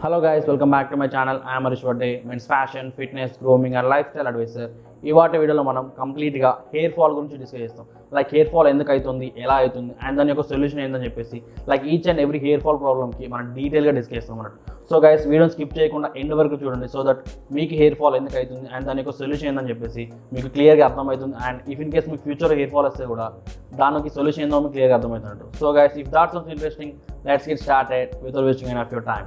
Hello guys, welcome back to my channel. I am Harish Vadde, men's fashion, fitness, grooming and lifestyle advisor. ఈ వాటి వీడియోలో మనం కంప్లీట్గా hair fall గురించి discuss చేస్తాం. లైక్ హెయిర్ ఫాల్ ఎందుకు అవుతుంది, ఎలా అవుతుంది అండ్ దాని యొక్క సొల్యూషన్ ఏందని చెప్పేసి like each and every hair fall ప్రాబ్లమ్కి మనం డీటెయిల్గా డిస్కస్ చేస్తాం అన్నట్టు. సో గైస్ వీడియోని స్కిప్ చేయకుండా ఎండ్ వరకు చూడండి, సో దట్ మీకు హెయిర్ ఫాల్ ఎందుకు అవుతుంది అండ్ దాని యొక్క సొల్యూషన్ ఏందని చెప్పేసి మీకు క్లియర్గా అర్థమవుతుంది. అండ్ ఇఫ్ ఇన్ కేస్ మీకు ఫ్యూచర్ హెయిర్ ఫాల్ వస్తే కూడా దానికి సొల్యూషన్ ఏందో మీకు క్లియర్గా అర్థమవుతున్నట్టు. So guys if that's also interesting, let's get started without wasting any of your time.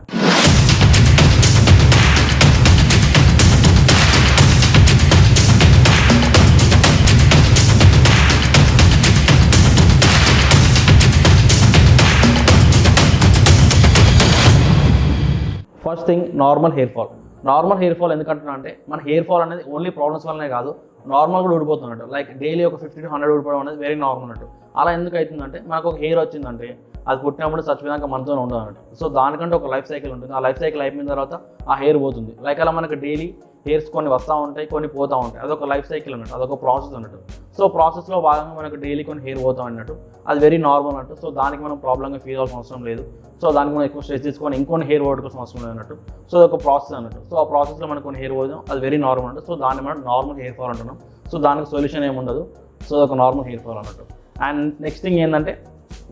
First thing, normal hair fall. Normal hair fall ఎందుకంటున్నా అంటే మన హెయిర్ ఫాల్ అనేది ఓన్లీ ప్రాబ్లమ్స్ వల్లనే కాదు, నార్మల్ కూడా ఊడిపోతున్నట్టు. లైక్ డైలీ ఒక 50 to 100 ఊడిపోవడం అనేది very normal అన్నట్టు. అలా ఎందుకు అవుతుందంటే మనకు ఒక హెయిర్ వచ్చిందంటే అది పుట్టినప్పుడు చచ్చిపోయాక మనతో ఉండదు అన్నట్టు. సో దానికంటే ఒక లైఫ్ సైకిల్ ఉంటుంది. ఆ లైఫ్ సైకిల్ అయిపోయిన తర్వాత ఆ హెయిర్ పోతుంది. లైక్ అలా మనకు డైలీ హెయిర్స్ కొన్ని వస్తూ ఉంటాయి, కొన్ని పోతూ ఉంటాయి. అదొక లైఫ్ సైకిల్ అన్నట్టు, అదొక ప్రాసెస్ అన్నట్టు. సో ప్రాసెస్లో భాగంగా మనకు డైలీ కొన్ని హెయిర్ పోతాం అన్నట్టు. అది వెరీ నార్మల్ అన్నట్టు. సో దానికి మనం ప్రాబ్లంగా ఫీల్ అవ్వాల్సిన అవసరం లేదు. సో దానికి మనం ఎక్కువ స్ట్రెస్ తీసుకొని ఇంకొన్ని హెయిర్ పోగొట్టుకోవాల్సిన అవసరం లేదు అన్నట్టు. సో అదొక ప్రాసెస్ అన్నట్టు. సో ఆ ప్రాసెస్లో మనకు కొన్ని హెయిర్ పోదాం, అది వెరీ నార్మల్ అన్నట్టు. సో దాన్ని మనం నార్మల్ హెయిర్ ఫాల్ అంటున్నాం. సో దానికి సొల్యూషన్ ఏముండదు. సో అదొక నార్మల్ హెయిర్ ఫాల్ అన్నట్టు. అండ్ నెక్స్ట్ థింగ్ ఏంటంటే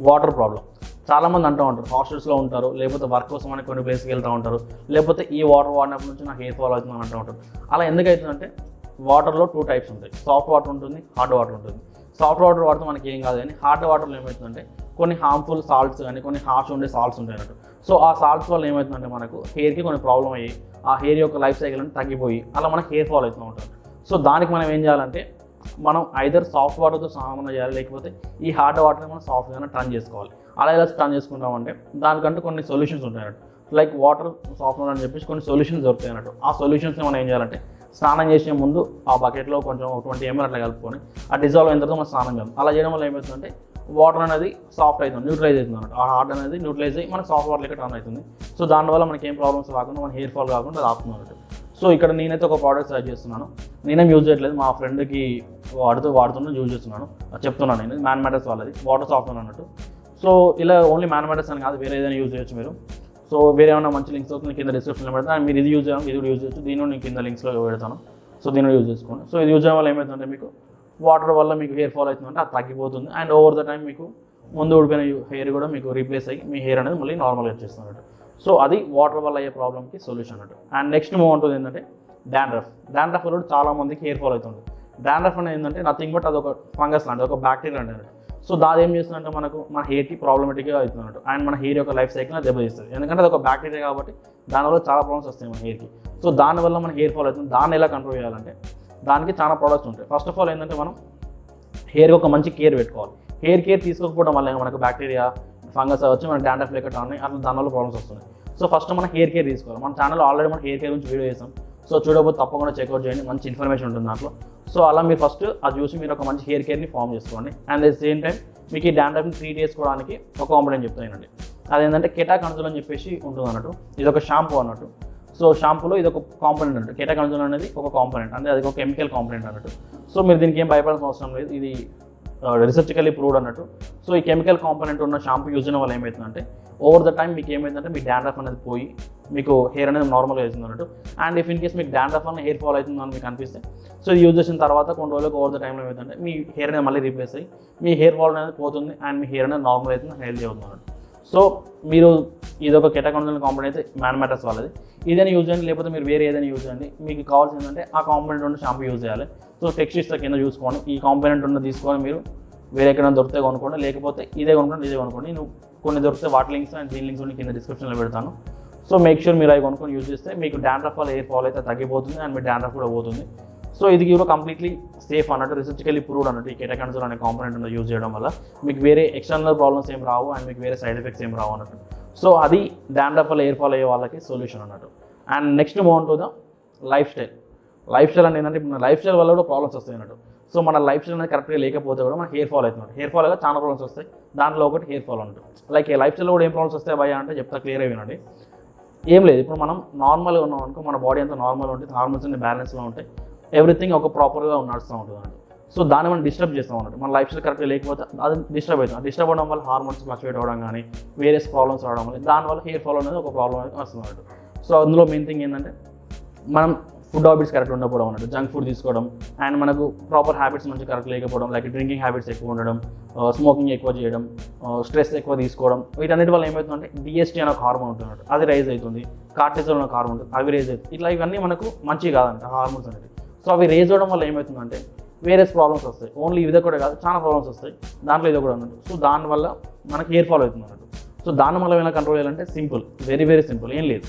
వాటర్ ప్రాబ్లం. చాలామంది అంటూ ఉంటారు, హాస్టల్స్లో ఉంటారు, లేకపోతే వర్క్ కోసం అని కొన్ని ప్లేస్కి వెళ్తూ ఉంటారు, లేకపోతే ఈ వాటర్ వాడినప్పటి నుంచి నాకు హెయిర్ ఫాల్ అవుతుందని అంటూ ఉంటారు. అలా ఎందుకు అవుతుందంటే వాటర్లో 2 టైప్స్ ఉంటాయి. సాఫ్ట్ వాటర్ ఉంటుంది, హార్డ్ వాటర్ ఉంటుంది. సాఫ్ట్ వాటర్ వాడితే మనకి ఏం కాదు, కానీ హార్డ్ వాటర్లో ఏమవుతుందంటే కొన్ని హార్మ్ఫుల్ సాల్ట్స్ కానీ కొన్ని హార్ష్ ఉండే సాల్ట్స్ ఉంటాయి అన్నట్టు. సో ఆ సాల్ట్స్ వల్ల ఏమవుతుందంటే మనకు హెయిర్కి కొన్ని ప్రాబ్లం అయ్యి ఆ హెయిర్ యొక్క లైఫ్ సైకిల్ అని తగ్గిపోయి అలా మనకి హెయిర్ ఫాల్ అవుతూ ఉంటుంది. సో దానికి మనం ఏం చేయాలంటే మనం ఐదర్ సాఫ్ట్ వాటర్తో స్నానం చేయాలి, లేకపోతే ఈ హార్డ్ వాటర్ని మనం సాఫ్ట్గానే టర్న్ చేసుకోవాలి. అలా ఎలా టర్న్ చేసుకుంటామంటే దానికంటే కొన్ని సొల్యూషన్స్ ఉంటాయి అన్నట్టు. లైక్ వాటర్ సాఫ్ట్ వాటర్ అని చెప్పేసి కొన్ని సొల్యూషన్స్ దొరుకుతాయి అన్నట్టు. ఆ సొల్యూషన్స్ని మనం ఏం చేయాలంటే స్నానం చేసే ముందు ఆ బకెట్లో కొంచెం 20 ml అట్లా కలుపుకొని ఆ డిజాల్వ్ అయిన తర్వాత మనం స్నానం చేయాలి. అలా చేయడం వల్ల ఏమవుతుందంటే వాటర్ అనేది సాఫ్ట్ అవుతుంది, న్యూట్రలైజ్ అవుతుంది అన్నట్టు. ఆ హార్డ్ అనేది న్యూట్రలైజ్ అయ్యి మనకు సాఫ్ట్ వాటర్ లెక్క టర్న్ అవుతుంది. సో దానివల్ల మనకి ఏం ప్రాబ్లమ్స్ రాకుండా మన హెయిర్ ఫాల్ కాకుండా అది ఆపుతుంది అన్నట్టు. సో ఇక్కడ నేనైతే ఒక ప్రోడక్ట్ సజెస్ట్ చేస్తున్నాను. నేనేం యూజ్ చేయట్లేదు, మా ఫ్రెండ్కి వాడుతున్నా యూజ్ చేస్తున్నాను, చెప్తున్నాను. నేను మ్యాన్ మ్యాటర్స్ వాళ్ళది వాటర్ సాఫ్ట్వేర్ అన్నట్టు. సో ఇలా ఓన్లీ మ్యాన్ మ్యాటర్స్ అని కాదు, వేరే ఏదైనా యూజ్ చేయొచ్చు మీరు. సో వేరే ఏమైనా మంచి లింక్స్ అవుతుంది కింద డిస్క్రిప్షన్లో పెడతాను. మీరు ఇది యూజ్ చేయాలి, ఇది కూడా యూజ్ చేయొచ్చు. దీన్ని నేను కింద లింక్స్లో పెడతాను. సో దీన్ని యూజ్ చేసుకోండి. సో ఇది యూజ్ చేయడం వల్ల ఏమవుతుందంటే మీకు వాటర్ వల్ల మీకు హెయిర్ ఫాల్ అవుతుందంటే అది తగ్గిపోతుంది. అండ్ ఓవర్ ద టైం మీకు ముందు ఊడిపోయిన హెయిర్ కూడా మీకు రీప్లేస్ అయ్యి మీ హెయిర్ అనేది మళ్ళీ నార్మల్గా వచ్చేస్తున్నట్టు. సో అది వాటర్ వల్ల అయ్యే ప్రాబ్లమ్కి సొల్యూషన్ అన్నట్టు. అండ్ నెక్స్ట్ మూవ్ ఉంటుంది ఏంటంటే డాండ్రఫ్. డాండ్రఫ్ వల్ల చాలా మందికి హెయిర్ ఫాల్ అవుతుంది. డాండ్రఫ్ అనేది ఏంటంటే నథింగ్ బట్ అదొక ఫంగస్ లాంటిది, ఒక బ్యాక్టీరియా లాంటిది. సో దాని ఏం చేస్తుందంటే మనకు మన హెయిర్కి ప్రాబ్లమేటిక్గా అవుతున్నట్టు. అండ్ మన హెయిర్ యొక్క లైఫ్ సైకిల్ దెబ్బతీస్తుంది. ఎందుకంటే అది ఒక బ్యాక్టీరియా కాబట్టి దానివల్ల చాలా ప్రాబ్లమ్స్ వస్తాయి మన హెయిర్కి. సో దానివల్ల మన హెయిర్ ఫాల్ అవుతుంది. దాన్ని ఎలా కంట్రోల్ చేయాలంటే దానికి చాలా ప్రోడక్ట్స్ ఉంటాయి. ఫస్ట్ ఆఫ్ ఆల్ ఏంటంటే మనం హెయిర్కి ఒక మంచి కేర్ పెట్టుకోవాలి. హెయిర్ కేర్ తీసుకోకపోవడం వల్ల మనకు బ్యాక్టీరియా ఫంగస్ వచ్చి మన డాండ్రఫ్ లెక్క అట్లా దానివల్ల ప్రాబ్లమ్స్ వస్తున్నాయి. సో ఫస్ట్ మనం హెయిర్ కేర్ తీసుకోవాలి. మన ఛానల్లో ఆల్రెడీ మనం హెయిర్ కేర్ గురించి వీడియో చేస్తాం. సో చూడకపోతే తప్పకుండా చెక్అవుట్ చేయండి, మంచి ఇన్ఫర్మేషన్ ఉంటుంది దాంట్లో. సో అలా మీరు ఫస్ట్ అది చూసి మీరు ఒక మంచి హెయిర్ కేర్ని ఫామ్ చేసుకోండి. And at the same time మీకు ఈ డాండ్రఫ్ని ట్రీట్ చేసుకోవడానికి ఒక కాంపోనెంట్ చెప్తానండి. అదేంటంటే కెటాకన్జోల్ అని చెప్పేసి ఉంటుంది అన్నట్టు. ఇది ఒక షాంపూ అన్నట్టు. సో షాంపూలో ఇది ఒక కాంపోనెంట్ అన్నట్టు. కెటాకన్జోల్ అనేది ఒక కాంపోనెంట్, అంటే అది ఒక కెమికల్ కాంపోనెంట్ అన్నట్టు. సో మీరు దీనికి ఏం భయపడాల్సిన అవసరం లేదు, ఇది రీసెర్చికల్లీ ప్రూవ్డ్ అన్నట్టు. సో ఈ కెమికల్ కాంపోనెంట్ ఉన్న షాంపూ యూజ్ చేయడం వల్ల ఏమవుతుందంటే ఓవర్ ద టైం మీకు ఏమైందంటే మీ డాండ్రఫ్ అనేది పోయి మీకు హెయిర్ అనేది నార్మల్గా అవుతుంది అన్నట్టు. అండ్ ఇఫ్ ఇన్ కేస్ మీకు డాండ్రఫ్ వల్ల హెయిర్ ఫాల్ అవుతుందని మీకు అనిపిస్తే సో ఇది యూజ్ చేసిన తర్వాత కొన్ని రోజులకు ఓవర్ ద టైంలో ఏమవుతుందంటే మీ హెయిర్ అనేది మళ్ళీ రీప్లేస్ అయ్యి మీ హెయిర్ ఫాల్ అనేది పోతుంది అండ్ మీ హెయిర్ అనేది నార్మల్ అవుతుంది, హెల్తీ అవుతుంది అన్నట్టు. సో మీరు ఇదొక కెటాకన్జోల్ కాంపోనెంట్ అయితే మ్యాన్ మ్యాటర్స్ వాళ్ళది, ఇదైనా యూజ్ చేయండి, లేకపోతే మీరు వేరే ఏదైనా యూజ్ చేయండి. మీకు కావాల్సింది ఏంటంటే ఆ కాంపోనెంట్ ఉన్న షాంపూ యూజ్ చేయాలి. సో టెక్స్ట్ ఇస్తా కింద చూసుకోండి, ఈ కాంపోనెంట్ ఉన్న తీసుకొని మీరు వేరే ఎక్కడైనా దొరికితే కొనుక్కోండి, లేకపోతే ఇదే కొనుక్కోండి, ఇదే కొనుక్కోండి. నువ్వు కొన్ని దొరికితే వాటి లింక్స్ అండ్ దీని లింక్స్ కింద డిస్క్రిప్షన్లో పెడతాను. సో మేక్ షూర్ మీరు అవి కొనుక్కొని యూజ్ చేస్తే మీకు డాండ్రఫ్ వల్ల హెయిర్ ఫాల్ అయితే తగ్గిపోతుంది అండ్ మీ డాండ్రఫ్ కూడా పోతుంది. సో ఇది కూడా కంప్లీట్లీ సేఫ్ అన్నట్టు, రీసెర్చికల్లీ ప్రూవ్డ్ అన్నట్టు. ఈ కెటాకన్జోల్ అనే కాంపోనెంట్ ఉన్న యూజ్ చేయడం వల్ల మీకు వేరే ఎక్స్టర్నల్ ప్రాబ్లమ్స్ ఏం రావు అండ్ మీకు వేరే సైడ్ ఎఫెక్ట్స్ ఏం రావు అన్నట్టు. సో అది డాండ్రఫ్ వల్ల హెయిర్ ఫాల్ అయ్యే వాళ్ళకి సొల్యూషన్ అన్నట్టు. And next move on to the life style. Life style అంటే ఏంటంటే మన లైఫ్ స్టైల్ వల్ల కూడా ప్రాబ్లమ్స్ వస్తాయి అన్నట్టు. సో మన లైఫ్ స్టైల్ అనేది కరెక్ట్గా లేకపోతే కూడా మన హెయిర్ ఫాల్ అవుతుంది. హెయిర్ ఫాల్ చాలా ప్రాబ్లమ్స్ వస్తాయి, దాంట్లో ఒకటి హెయిర్ ఫాల్ ఉంటుంది. లైక్ లైఫ్ స్టైల్లో కూడా ఏం ప్రాబ్లమ్స్ వస్తాయి భయ అంటే చెప్తా, క్లియర్గా వినండి. ఏం లేదు, ఇప్పుడు మనం నార్మల్గా ఉన్నాం అనుకో, మన బాడీ అంతా నార్మల్గా ఉంటుంది, హార్మోన్స్ అన్ని బ్యాలెన్స్లో ఉంటాయి, ఎవ్రీథింగ్ ఒక ప్రాపర్గా నడుస్తూ ఉంటుంది అన్నట్టు. సో దాన్ని మనం డిస్టర్బ్ చేస్తాం అన్నట్టు. మన లైఫ్ స్టైల్ కరెక్ట్గా లేకపోతే అది డిస్టర్బ్ అవుతుంది. డిస్టర్బ్ అవ్వడం వల్ల హార్మోన్స్ ఫ్లక్చువేట్ అవ్వడం కానీ వేరియస్ ప్రాబ్లమ్స్ రావడం వల్ల దానివల్ల హెయిర్ ఫాల్ అనేది ఒక ప్రాబ్లం అయితే వస్తుంది అన్నట్టు. సో అందులో మెయిన్ థింగ్ ఏంటంటే మనం ఫుడ్ హ్యాబిట్స్ కరెక్ట్ ఉండకపోవడం అన్నట్టు, జంక్ ఫుడ్ తీసుకోవడం, అండ్ మనకు ప్రాపర్ హ్యాబిట్స్ మంచి కరెక్ట్ లేకపోవడం, లైక్ డ్రింకింగ్ హ్యాబిట్స్ ఎక్కువ ఉండడం, స్మోకింగ్ ఎక్కువ చేయడం, స్ట్రెస్ ఎక్కువ తీసుకోవడం, వీటన్నిటి వల్ల ఏమవుతుందంటే డిఎస్టీ అనే ఒక హార్మోన్ ఉంటుంది, అది రైజ్ అవుతుంది, కార్టిసోల్ అనే ఒక హార్మోన్ ఉంటుంది, అవి రైజ్ అవుతుంది. ఇట్లా ఇవన్నీ మనకు మంచివి కాదంట హార్మోన్స్ అనేది. సో అవి రేజ్ అవ్వడం వల్ల ఏమవుతుందంటే వేరియస్ ప్రాబ్లమ్స్ వస్తాయి. ఓన్లీ ఇది కూడా కాదు, చాలా ప్రాబ్లమ్స్ వస్తాయి, దాంట్లో ఇది కూడా అన్నట్టు. సో దానివల్ల మనకి హెయిర్ ఫాల్ అవుతుంది అన్నట్టు. సో దాన్ని మనం ఎలా కంట్రోల్ చేయాలంటే సింపుల్, వెరీ సింపుల్, ఏం లేదు,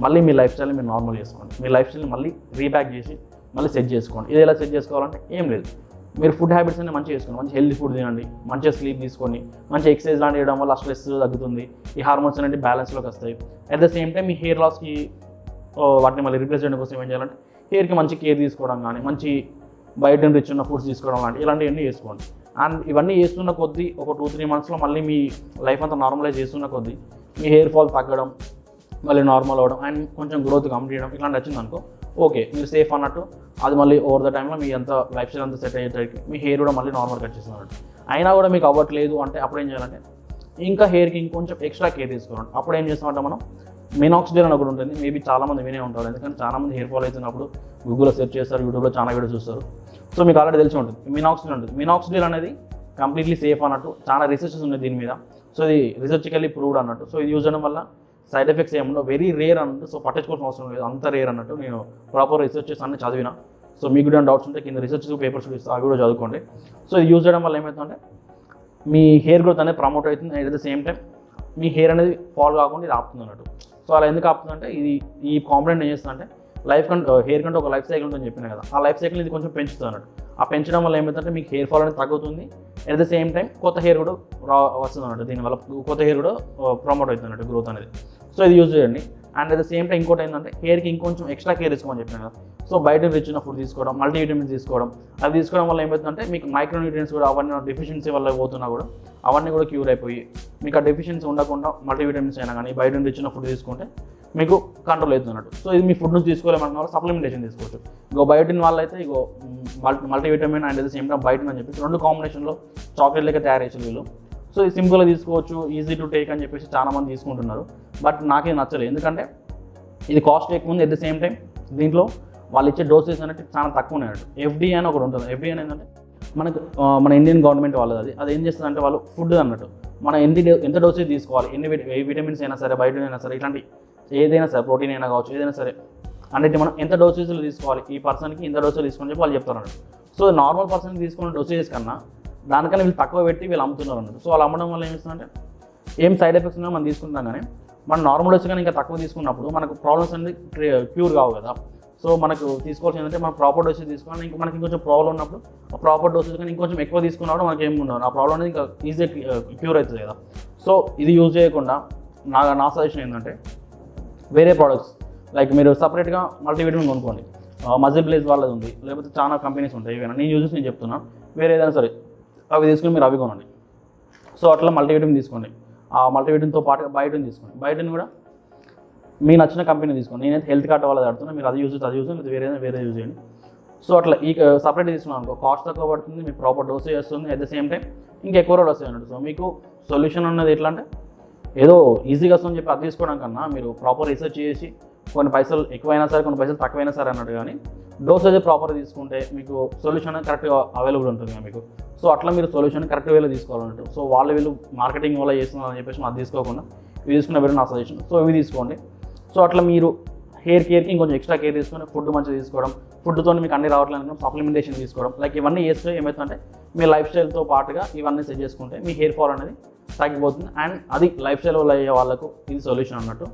మళ్ళీ మీ లైఫ్ స్టైల్ని మీరు నార్మల్ చేసుకోండి. మీ లైఫ్ స్టైల్ని మళ్ళీ రీబ్యాక్ చేసి మళ్ళీ సెట్ చేసుకోండి. ఇది ఎలా సెట్ చేసుకోవాలంటే ఏం లేదు, మీరు ఫుడ్ హ్యాబిట్స్ అన్ని మంచిగా చేసుకోండి, మంచి హెల్తీ ఫుడ్ తినండి, మంచిగా స్లీప్ తీసుకోండి, మంచి ఎక్సర్సైజ్ లాంటి చేయడం వల్ల స్ట్రెస్ తగ్గుతుంది, ఈ హార్మోన్స్ అనేవి బ్యాలెన్స్లోకి వస్తాయి. అట్ ద సేమ్ టైం మీ హెయిర్ లాస్కి వాటిని మళ్ళీ రిప్లేస్ చేయడం కోసం ఏం చేయాలంటే హెయిర్కి మంచి కేర్ తీసుకోవడం కానీ, మంచి బయట రిచ్ ఉన్న ఫుడ్స్ తీసుకోవడం లాంటి ఇలాంటివన్నీ చేసుకోండి. అండ్ ఇవన్నీ చేస్తున్న కొద్దీ ఒక 2-3 మంత్స్లో మళ్ళీ మీ లైఫ్ అంతా నార్మలైజ్ చేస్తున్న కొద్దీ మీ హెయిర్ ఫాల్ తగ్గడం, మళ్ళీ నార్మల్ అవ్వడం, అండ్ కొంచెం గ్రోత్ కంప్లీట్ చేయడం ఇట్లాంటి వచ్చింది అనుకో, ఓకే మీరు సేఫ్ అన్నట్టు. అది మళ్ళీ ఓవర్ ద టైంలో మీ అంత లైఫ్ స్టైల్ అంతా సెట్ అయ్యేసరికి మీ హెయిర్ కూడా మళ్ళీ నార్మల్గా వచ్చేస్తున్నట్టు. అయినా కూడా మీకు అవ్వట్లేదు అంటే అప్పుడు ఏం చేయాలంటే ఇంకా హెయిర్కి ఇంకొంచెం ఎక్స్ట్రా కేర్ తీసుకోవాలి. అప్పుడు ఏం చేస్తామంటే మనం మినాక్సిడిల్ అని ఒకటి ఉంటుంది, మేబీ చాలామంది వినే ఉంటారు, ఎందుకంటే చాలామంది హెయిర్ ఫాల్ అవుతున్నప్పుడు గూగుల్లో సెర్చ్ చేస్తారు, యూట్యూబ్లో చాలా వీడియో చూస్తారు. సో మీకు ఆల్రెడీ తెలిసి ఉంటుంది మినాక్సిడిల్ ఉంటుంది. మినాక్సిడిల్ అనేది కంప్లీట్లీ సేఫ్ అన్నట్టు, చాలా రీసెర్చెస్ ఉన్నాయి దీని మీద. సో ఇది రీసెర్చికల్లీ ప్రూవ్డ్ అన్నట్టు. సో ఇది యూజ్ చేయడం వల్ల సైడ్ ఎఫెక్ట్స్ ఏమన్నా వెరీ రేర్ అన్నట్టు. సో పట్టించుకోవాల్సిన అవసరం లేదు, అంత రేర్ అన్నట్టు. నేను ప్రాపర్ రీసెర్చెస్ అన్ని చదివిన. సో మీకు కూడా డౌట్స్ ఉంటే కింద రీసెర్చ్ పేపర్స్ ఇస్తే అవి కూడా చదువుకోండి. సో ఇది యూజ్ చేయడం వల్ల ఏమవుతుందంటే మీ హెయిర్ గ్రోత్ అనేది ప్రమోట్ అవుతుంది, and at the same time మీ హెయిర్ అనేది ఫాల్ కాకుండా ఇది ఆపుతుంది అన్నట్టు. సో అలా ఎందుకు ఆపుతుందంటే ఈ కాంపోనెంట్ ఏం చేస్తుందంటే హెయిర్ కంటే ఒక లైఫ్ సైకిల్ ఉంటుందని చెప్పిన కదా, ఆ లైఫ్ సైకిల్ ఇది కొంచెం పెంచుతుంది అన్నట్టు. ఆ పెంచడం వల్ల ఏమవుతుందంటే మీకు హెయిర్ ఫాల్ అనేది తగ్గుతుంది, అట్ ద సేమ్ టైం కొత్త హెయిర్ కూడా వస్తుంది అన్నట్టు. దీనివల్ల కొత్త హెయిర్ కూడా ప్రమోట్ అవుతుంది అన్నట్టు, గ్రోత్ అనేది. సో ఇది యూజ్ చేయండి. And at the same time ఇంకోటి ఏంటంటే హెయిర్కి ఇంకొంచెం ఎక్స్ట్రా కేర్ తీసుకోమని చెప్పాను కదా. సో బయట రిచ్ ఉన్న ఫుడ్ తీసుకోవడం, మల్టీవిటమిన్స్ తీసుకోవడం, అవి తీసుకోవడం వల్ల ఏమవుతుందంటే మీకు మైక్రోన్యూట్రియన్స్ కూడా అవన్నీ డెఫిషియన్సీ వల్ల పోతున్నా కూడా అవన్నీ కూడా క్యూర్ అయిపోయి మీకు ఆ డెఫిషియన్సీ ఉండకుండా మల్టీవిటమిన్స్ అయినా కానీ బయట రిచ్ ఉన్న ఫుడ్ తీసుకుంటే మీకు కంట్రోల్ అవుతుంది అన్నట్టు. సో ఇది మీ ఫుడ్ నుంచి తీసుకోలేమన్న వాళ్ళు సప్లిమెంటేషన్ తీసుకోవచ్చు. ఇగో బయోటిన్ వల్ల అయితే ఇగో multivitamin and at the same time biotin అని చెప్పి 2 కాంబినేషన్లో చాక్లెట్ లెక్క తయారు చేసిన వీళ్ళు. సో ఇది సింపుల్గా తీసుకోవచ్చు, ఈజీ టు టేక్ అని చెప్పేసి చాలామంది తీసుకుంటున్నారు. బట్ నాకేం నచ్చలేదు, ఎందుకంటే ఇది కాస్ట్ ఎక్కువ ఉంది, అట్ ద సేమ్ టైం దీంట్లో వాళ్ళు ఇచ్చే డోసెస్ అనేది చాలా తక్కువ ఉన్నాయి. ఎఫ్డీ అని ఒకటి ఉంటుంది. ఎఫ్డీ అని ఏంటంటే మన ఇండియన్ గవర్నమెంట్ వాళ్ళది. అది ఏం చేస్తుందంటే వాళ్ళు ఫుడ్ అన్నట్టు మనం ఎంత డోసేజ్ తీసుకోవాలి, ఎన్ని విటమిన్స్ అయినా సరే, బయట అయినా సరే, ఇట్లాంటి ఏదైనా సరే, ప్రోటీన్ అయినా కావచ్చు, ఏదైనా సరే అన్నిటి మనం ఎంత డోసేజ్లు తీసుకోవాలి, ఈ పర్సన్కి ఇంత డోసేజ్ తీసుకొని చెప్పి వాళ్ళు చెప్తారు అన్నట్టు. సో నార్మల్ పర్సన్కి తీసుకున్న డోసేజెస్ కన్నా దానికన్నా వీళ్ళు తక్కువ పెట్టి వీళ్ళు అమ్ముతున్నారు అన్నట్టు. సో వాళ్ళు అమ్మడం వల్ల ఏమిస్తుందంటే ఏం సైడ్ ఎఫెక్ట్స్ ఉన్నాయో మనం తీసుకుంటాం, కానీ మనం నార్మల్ డోస్ కానీ ఇంకా తక్కువ తీసుకున్నప్పుడు మనకు ప్రాబ్లమ్స్ అనేది క్యూర్ కావు కదా. సో మనకు తీసుకోవాల్సింది ఏంటంటే మనం ప్రాపర్ డోసేజ్ తీసుకోవాలి. ఇంకా మనకి ఇంకొంచెం ప్రాబ్లం ఉన్నప్పుడు ఆ ప్రాపర్ డోసేజ్ కానీ ఇంకొంచెం ఎక్కువ తీసుకున్నప్పుడు మనకి ఏమి ఉండదు, ఆ ప్రాబ్లం అనేది ఇంకా ఈజీగా క్యూర్ అవుతుంది కదా. సో ఇది యూజ్ చేయకుండా నా సజెషన్ ఏంటంటే వేరే ప్రోడక్ట్స్ లైక్ మీరు సపరేట్గా మల్టీవిటమిన్ కొనుక్కోండి. మజిల్ బ్లేజ్ వాళ్ళది ఉంది, లేకపోతే చాలా కంపెనీస్ ఉంటాయి, ఇవన్నీ నేను యూజెస్ నేను చెప్తున్నా. వేరే ఏదైనా సరే అవి తీసుకుని మీరు అవి కొనండి. సో అట్లా మల్టీవిటమిన్ తీసుకోండి. ఆ మల్టీవిటమిన్తో పాటుగా బయోటిన్ తీసుకోండి. బయోటిన్ కూడా మీకు నచ్చిన కంపెనీ తీసుకోండి. నేనైతే హెల్త్ కార్డ్ వాళ్ళది ఆడుతున్నా, మీరు అది యూజ్ లేదా వేరే యూజ్ చేయండి. సో అట్లా ఈ సపరేట్ తీసుకున్నాను అనుకో, కాస్ట్ తక్కువ పడుతుంది, మీకు ప్రాపర్ డోసేజ్ వస్తుంది, అట్ ద సేమ్ టైం ఇంకా ఎక్కువ రోజులు వస్తాయి అన్నట్టు. సో మీకు సొల్యూషన్ ఉన్నది ఎట్లా అంటే ఏదో ఈజీగా వస్తుందని చెప్పి అది తీసుకోవడం కన్నా మీరు ప్రాపర్ రీసెర్చ్ చేసి కొన్ని పైసలు ఎక్కువైనా సరే, కొన్ని పైసలు తక్కువైనా సరే అన్నట్టు, కానీ డోసేజ్ ప్రాపర్ తీసుకుంటే మీకు సొల్యూషన్ కరెక్ట్గా అవైలబుల్ ఉంటుంది మీకు. సో అట్లా మీరు సొల్యూషన్ కరెక్ట్ వేలో తీసుకోవాలన్నట్టు. సో వీళ్ళు మార్కెటింగ్ వల్ల చేస్తున్నారని చెప్పేసి అది తీసుకోకుండా ఇవి తీసుకున్న వేరే నా సజెషన్. సో ఇవి తీసుకోండి. సో అట్లా మీరు హెయిర్ కేర్కి ఇంకొంచెం ఎక్స్ట్రా కేర్ తీసుకొని ఫుడ్ మంచిగా తీసుకోవడం, ఫుడ్తో మీకు అన్ని రావట్లేదు సప్లిమెంటేషన్ తీసుకోవడం, లైక్ ఇవన్నీ చేస్తే ఏమవుతుందంటే మీ లైఫ్ స్టైల్తో పాటుగా ఇవన్నీ సెట్ చేసుకుంటే మీ హెయిర్ ఫాల్ అనేది తగ్గిపోతుంది. అండ్ అది లైఫ్ స్టైల్ వల్ల అయ్యే వాళ్ళకు ఇది సొల్యూషన్ అన్నట్టు.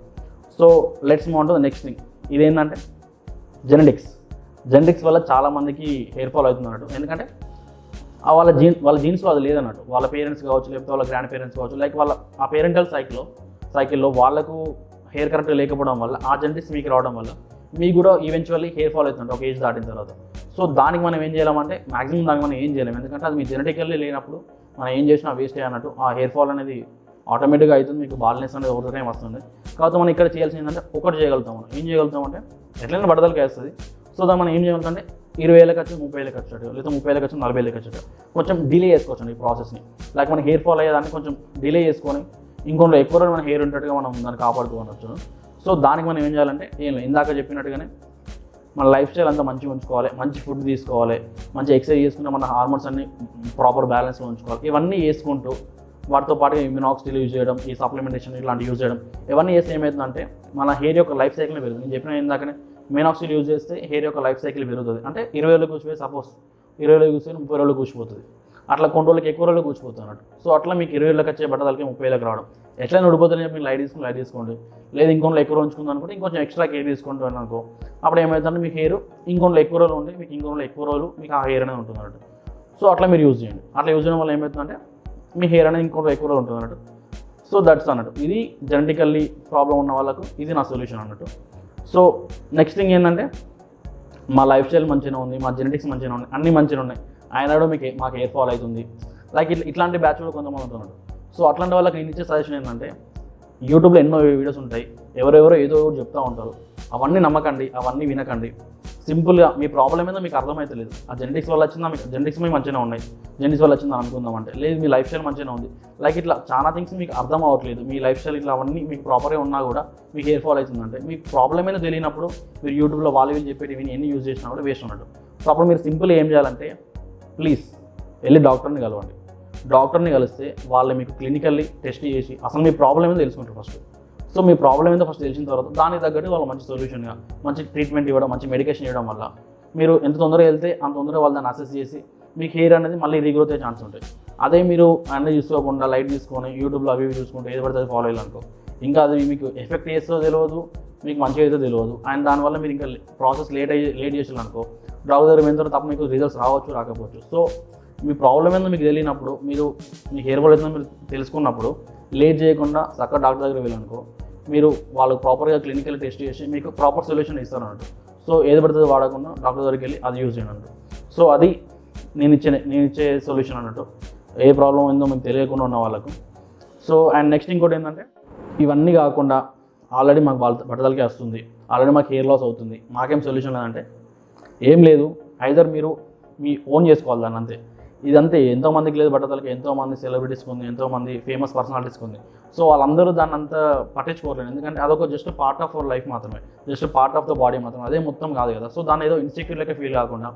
So let's move on to the next thing. ఇదేంటంటే జెనెటిక్స్ వల్ల చాలామందికి హెయిర్ ఫాల్ అవుతుంది అన్నట్టు. ఎందుకంటే వాళ్ళ జీన్స్లో అది లేదన్నట్టు. వాళ్ళ పేరెంట్స్ కావచ్చు, లేకపోతే వాళ్ళ గ్రాండ్ పేరెంట్స్ కావచ్చు, లైక్ వాళ్ళ ఆ పేరెంటల్ సైకిల్లో వాళ్ళకు హెయిర్ కరెక్ట్ లేకపోవడం వల్ల ఆ జెనెటిక్స్ మీకు రావడం వల్ల మీకు కూడా ఈవెన్చువల్లీ హెయిర్ ఫాల్ అవుతుంది ఒక ఏజ్ దాటిన తర్వాత. సో దానికి మనం ఏం చేయాలంటే మ్యాక్సిమం దానికి మనం ఏం చేయలేము, ఎందుకంటే అది మీ జెనెటికల్లీ లేనప్పుడు మనం ఏం చేసినా వేస్ట్ అన్నట్టు. ఆ హెయిర్ ఫాల్ అనేది ఆటోమేటిక్గా అవుతుంది, మీకు బాల్నెస్ అనేది ఓవర్ టైం వస్తుంది. కాబట్టి మనం ఇక్కడ చేయాల్సింది ఏంటంటే ఒకటి చేయగలుగుతాం. మనం ఏం చేయగలుగుతామంటే ఎట్లయినా బడదలకి వేస్తుంది. సో దాన్ని మనం ఏం చేయగలుగుతామంటే 20,000 ఖర్చు 30,000 ఖర్చు, లేదా 30,000 ఖర్చు 40,000 ఖర్చు కొంచెం డిలే చేసుకోవచ్చు ఈ ప్రాసెస్ని. లైక్ మన హెయిర్ ఫాల్ అయ్యేదాన్ని కొంచెం డిలే చేసుకొని ఇంకొంచెం ఎక్కువ రోజు మన హెయిర్ ఉంటట్టుగా మనం దాన్ని కాపాడుకోవచ్చు. సో దానికి మనం ఏం చేయాలంటే ఏం లేదు, ఇందాక చెప్పినట్టుగానే మన లైఫ్ స్టైల్ అంతా మంచిగా ఉంచుకోవాలి, మంచి ఫుడ్ తీసుకోవాలి, మంచి ఎక్సర్సైజ్ చేసుకుంటే మన హార్మోన్స్ అన్ని ప్రాపర్ బ్యాలెన్స్లో ఉంచుకోవాలి. ఇవన్నీ వేసుకుంటూ వాటితో పాటుగా ఇమ్యూనాక్సిల్ యూజ్ చేయడం, ఈ సప్లిమెంటేషన్ ఇలాంటి యూజ్ చేయడం, ఇవన్నీ చేస్తే ఏమవుతుందంటే మన హెయిర్ యొక్క లైఫ్ సైకిల్ పెరుగుతుంది. నేను చెప్పిన ఇందాకనే ఇమ్యూనాక్సిల్ యూజ్ చేస్తే హెయిర్ యొక్క లైఫ్ సైకిల్ పెరుగుతుంది. అంటే 20 రోజులు కూర్చిపోయి సపోజ్ 20 రోజులు కూర్చొని 30 రోజులు కూర్చిపోతుంది. అట్లా కొన్ని రోజులకి ఎక్కువ రోజులు కూర్చిపోతుంది అన్నట్టు. సో అట్లా మీకు 20 ఏళ్ళకి వచ్చే బట్టలకి 30 ఏళ్ళకి రావడం. ఎట్లయినా ఉడిపోతుంది చెప్పి లైట్ తీసుకోండి. లేదు ఇంకొంట్లో ఎక్కువ రోజు ఉంచుకుంది అనుకుంటే ఇంకొంచెం ఎక్స్ట్రా కేర్ తీసుకుంటూ అనుకో, అప్పుడు ఏమవుతుందంటే మీకు హెయిర్ ఇంకొంట్లో ఎక్కువ రోజులు ఉండి మీకు ఇంకొంట్లో ఎక్కువ రోజులు మీకు ఆ హెయిర్ అనేది ఉంటుంది అన్నట్టు. సో అట్లా మీరు యూజ్ చేయండి. అట్లా యూజ్ చేయడం వల్ల ఏమవుతుందంటే మీ హెయిర్ అనేది ఇంకొంట్లో ఎక్కువ రోజులు ఉంటుంది అన్నట్టు. సో దట్స్ అన్నట్టు. ఇది జెనెటికల్లీ ప్రాబ్లం ఉన్న వాళ్ళకు ఇది నా సొల్యూషన్ అన్నట్టు. సో నెక్స్ట్ థింగ్ ఏంటంటే మా లైఫ్ స్టైల్ మంచిగా ఉంది, మా జెనెటిక్స్ మంచిగా ఉన్నాయి, అన్నీ మంచిగా ఉన్నాయి, ఆయన కూడా మాకు హెయిర్ ఫాల్ అవుతుంది, లైక్ ఇట్లాంటి బ్యాచ్ కూడా కొంతమంది ఉంటున్నారు. సో అట్లాంటి వాళ్ళకి నేను ఇచ్చే సజెషన్ ఏంటంటే యూట్యూబ్లో ఎన్నో వీడియోస్ ఉంటాయి, ఎవరెవరో ఏదో చెప్తూ ఉంటారు, అవన్నీ నమ్మకండి, అవన్నీ వినకండి. సింపుల్గా మీ ప్రాబ్లం ఏదో మీకు అర్థమవుతలేదు. ఆ జెనెటిక్స్ వల్ల వచ్చిందా, మీకు జెనెటిక్స్ మీకు మంచిగా ఉన్నాయి, జెనెటిక్స్ వల్ల వచ్చిందని అనుకుందామంటే, లేదు మీ లైఫ్ స్టైల్ మంచిగా ఉంది, లైక్ ఇట్లా చాలా థింగ్స్ మీకు అర్థం అవ్వట్లేదు, మీ లైఫ్ స్టైల్ ఇట్లా అవన్నీ మీకు ప్రాపర్గా ఉన్నా కూడా మీకు హెయిర్ ఫాల్ అవుతుందంటే మీకు ప్రాబ్లం ఏదో తెలియనప్పుడు మీరు యూట్యూబ్లో వాళ్ళు చెప్పేటి విని ఎన్ని యూజ్ చేసినా కూడా వేస్ట్ ఉన్నట్టు. సో అప్పుడు మీరు సింపుల్గా ఏం చేయాలంటే ప్లీజ్ వెళ్ళి డాక్టర్ని కలవండి. డాక్టర్ని కలిస్తే వాళ్ళు మీకు క్లినికల్లీ టెస్ట్ చేసి అసలు మీ ప్రాబ్లం ఏదో తెలుసుకుంటారు ఫస్ట్. సో మీ ప్రాబ్లం ఏందో ఫస్ట్ తెలిసిన తర్వాత దానికి తగ్గట్టు వాళ్ళు మంచి సొల్యూషన్గా మంచి ట్రీట్మెంట్ ఇవ్వడం, మంచి మెడికేషన్ ఇవ్వడం వల్ల మీరు ఎంత తొందరగా వెళ్తే అంత తొందరగా వాళ్ళు దాన్ని అసెస్ చేసి మీకు హెయిర్ అనేది మళ్ళీ రీగ్రోత్ అయ్యే ఛాన్స్ ఉంటాయి. అదే మీరు అన్నీ చూసుకోకుండా లైట్ తీసుకొని యూట్యూబ్లో అవి చూసుకుంటే ఏది పడితే ఫాలో అయ్యాలనుకో, ఇంకా అది మీకు ఎఫెక్ట్ చేస్తుందో తెలియదు, మీకు మంచిగా అయితే తెలియదు, అండ్ దానివల్ల మీరు ఇంకా ప్రాసెస్ లేట్ చేయాలనుకో డాక్టర్ దగ్గర పోయిన తర్వాత తప్ప మీకు రిజల్ట్స్ రాకపోవచ్చు. సో మీ ప్రాబ్లం ఏందో మీకు తెలియనప్పుడు మీరు మీ హెయిర్ ఫాల్ అవుతుందో మీరు తెలుసుకున్నప్పుడు లేట్ చేయకుండా చక్కగా డాక్టర్ దగ్గర వెళ్ళనుకో మీరు వాళ్ళకి ప్రాపర్గా క్లినికల్ టెస్ట్ చేసి మీకు ప్రాపర్ సొల్యూషన్ ఇస్తారు అన్నట్టు. సో ఏది పడుతుందో వాడకుండా డాక్టర్ దగ్గరికి వెళ్ళి అది యూజ్ చేయండి అన్నట్టు. సో అది నేను ఇచ్చే సొల్యూషన్ అన్నట్టు ఏ ప్రాబ్లం ఏందో మీకు తెలియకుండా ఉన్న వాళ్ళకు. సో అండ్ నెక్స్ట్ ఇంకోటి ఏంటంటే ఇవన్నీ కాకుండా ఆల్రెడీ మాకు బట్టతలకే వస్తుంది, ఆల్రెడీ మాకు హెయిర్ లాస్ అవుతుంది, మాకేం సొల్యూషన్ లేదంటే ఏం లేదు, ఐదర్ మీరు మీ ఓన్ చేసుకోవాలి దాన్ని అంతే. ఇదంతే ఎంతోమందికి లేదు బట్టతలకి, ఎంతోమంది సెలబ్రిటీస్కి ఉంది, ఎంతోమంది ఫేమస్ పర్సనాలిటీస్కి ఉంది. సో వాళ్ళందరూ దాన్ని అంతా పట్టించుకోలేదు, ఎందుకంటే అదొక just part of our life మాత్రమే, just part of the body మాత్రమే, అదే మొత్తం కాదు కదా. సో దాన్ని ఏదో ఇన్సెక్యూర్ లెక్క ఫీల్ కాకుండా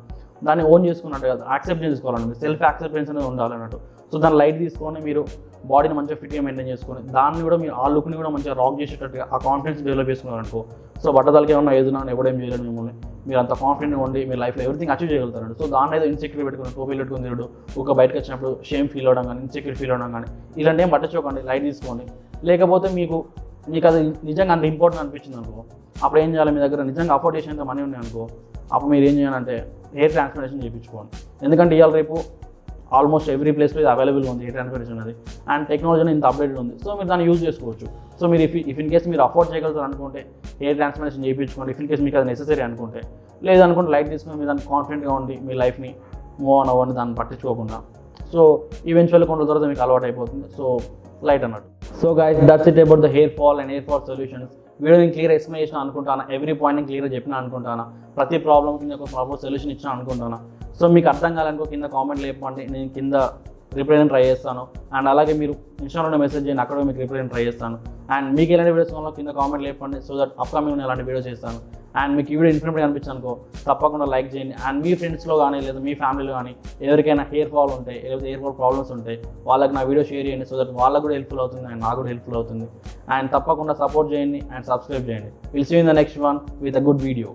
దాన్ని ఓన్ చేసుకున్నట్టు కదా, యాక్సెప్ట్ చేసుకోవాలండి, సెల్ఫ్ యాక్సెప్టెన్స్ అనేది ఉండాలన్నట్టు. సో దాన్ని లైట్ తీసుకొని మీరు బాడీని మంచిగా ఫిట్గా మెయింటైన్ చేసుకొని దాన్ని కూడా మీరు ఆ లుక్ని కూడా మంచిగా రాక్ చేసేటట్టుగా ఆ కాన్ఫిడెన్స్ డెవలప్ చేసుకున్నారనుకో, సో బట్టతలకి ఏమన్నా ఏదైనా ఎవడేం చేయలేదు మిమ్మల్ని, మీరు అంత కాన్ఫిడెంట్గా ఉండి మీ లైఫ్లో ఎవ్రీథింగ్ అచీవ్ చేయగలుగుతారండి. సో దాన్ని ఏదో ఇన్సెక్యూర్ పెట్టుకుని టోపీలు పెట్టుకుని తిరుడు, ఒక బయటకు వచ్చినప్పుడు షేమ్ ఫీల్ అవ్వడం కానీ ఇన్సెక్యూర్ ఫీల్ అవ్వడం కానీ ఇలాంటి ఏం పట్టించుకోకండి, లైట్ తీసుకోండి. లేకపోతే మీకు అది నిజంగా అంత ఇంపార్టెంట్ అనిపించింది అనుకో, అప్పుడు ఏం చేయాలి, మీ దగ్గర నిజంగా అఫోర్డ్ చేసేంత మనీ ఉన్నాయి అనుకో, అప్పుడు మీరు ఏం చేయాలంటే హెయిర్ ట్రాన్స్ప్లాంటేషన్ చేయించుకోండి. ఎందుకంటే ఇవాళ రేపు ఆల్మోస్ట్ ఎవ్రీ ప్లేస్లో ఇది అవైలబుల్ ఉంది హెయిర్ ట్రాన్స్ప్లాంటేషన్ అనేది, అండ్ టెక్నాలజీ ఇంత అప్డేటెడ్ ఉంది. సో మీరు దాన్ని యూజ్ చేసుకోవచ్చు. సో మీరు ఇఫ్ ఇన్ కేస్ మీరు అఫోర్డ్ చేయగలుగుతారు అనుకుంటే హెయిర్ ట్రాన్స్ప్లాంటేషన్ చేయించుకోండి. ఇఫ్ ఇన్ కేస్ మీకు అది నెసెసరీ అనుకుంటే, లేదనుకుంటే లైట్ తీసుకుని మీరు దాన్ని కాన్ఫిడెంట్గా ఉండి మీ లైఫ్ని మూవ్ ఆన్ అవ్వండి దాన్ని పట్టించుకోకుండా. సో ఈవెన్చువల్గా కొన్ని తర్వాత మీకు అలవాటు అయిపోతుంది. సో లైట్ అన్నట్టు. So guys that's it about the hair fall and hair fall solutions. Video నేను క్లియర్ ఎక్స్ప్లెనేషన్ అనుకుంటాను, ఎవ్రీ పాయింట్ నేను క్లియర్గా చెప్పిన అనుకుంటాను, ప్రతి ప్రాబ్లమ్ కింద ఒక ప్రాపర్ సొల్యూషన్ ఇచ్చిన అనుకుంటాను. సో మీకు అర్థం కావాలనుకో కింద కామెంట్లు చెప్పండి, నేను కింద రిప్లై ట్రై చేస్తాను. అండ్ అలాగే మీరు ఇన్స్టాగ్రామ్లో మెసేజ్ చేయండి, అక్కడ మీకు రిప్లై ట్రై చేస్తాను. అండ్ మీకు ఎలాంటి వీడియోస్ కావాలో కింద కామెంట్లు చెప్పండి, సో దట్ అప్కమింగ్ ఎలాంటి వీడియోస్ చేస్తాను. అండ్ మీకు ఈ వీడియో ఇన్ఫర్మేటివ్ అనిపించింది అనుకో తప్పకుండా లైక్ చేయండి. అండ్ మీ ఫ్రెండ్స్లో కానీ లేదా మీ ఫ్యామిలీలో కానీ ఎవరికైనా హెయిర్ ఫాల్ ఉంటాయి లేకపోతే హెయిర్ ఫాల్ ప్రాబ్లమ్స్ ఉంటాయి వాళ్ళకి నా వీడియో షేర్ చేయండి, సో దట్ వాళ్ళకు కూడా హెల్ప్ఫుల్ అవుతుంది అండ్ నాకు కూడా హెల్ప్ఫుల్ అవుతుంది. అండ్ తప్పకుండా సపోర్ట్ చేయండి అండ్ సబ్స్క్రైబ్ చేయండి. Will see you in the next one with a good video.